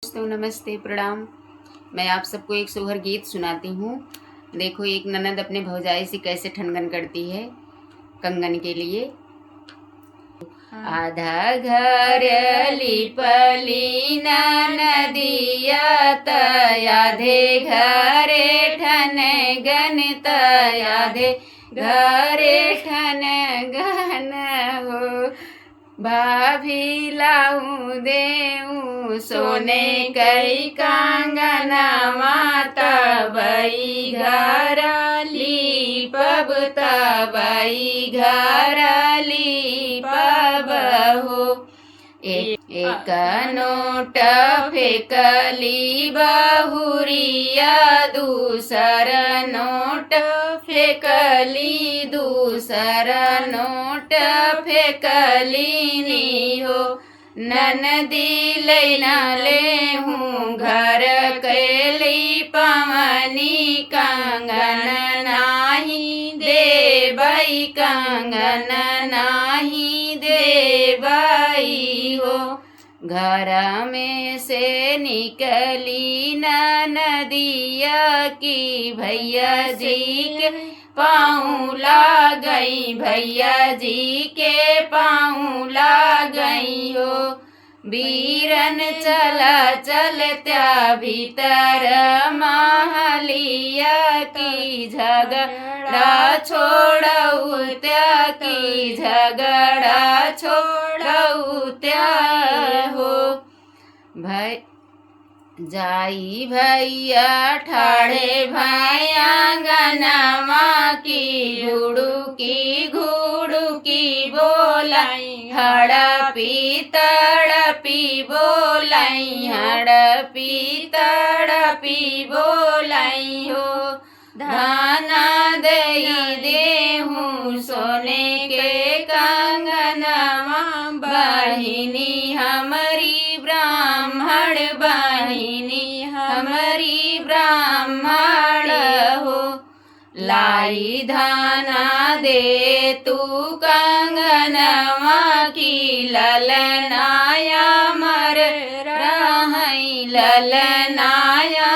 दोस्तों नमस्ते प्रणाम। मैं आप सबको एक सोहर गीत सुनाती हूँ। देखो एक ननद अपने भौजाई से कैसे ठनगन करती है कंगन के लिए। आधा घर लिपली नदिया आधे घरे ठनगन आधे घरे ठनगन हो। भाभी लाऊं देऊं सोने कई कंगना माता बई घर लीपब तबई घर लीपब हो। एक नोट फेकली बहुरिया दूसर नोट फेकली दूसर नोट फेकली नी हो। ननदी लैना ले हूँ घर कैली पवनी कंगन नाही देबई कंगन नाही देबई हो। घर में से निकली नदिया की भैया जी के पाँव ला गई भैया जी के पाँव ला गई हो। बीरन चला चलत्या भीतर महलिया की झगड़ा छोड़ऊ त्या की झगड़ा छोड़ऊ त्या हो। भाई जाई भैया ठाड़े भैया गनमा की घुड़ू की बोलाई हड़पी तड़पी बोलाई हड़पी तड़पी बोलाई हो। धाना दई देहूँ सोने के कंगनवा बहिनी हमारी ब्राह्मण बहिनी हमारी ब्राह्मण हो। लाई धाना दे तू कंगनवा की ललनाया मर रही ललनाया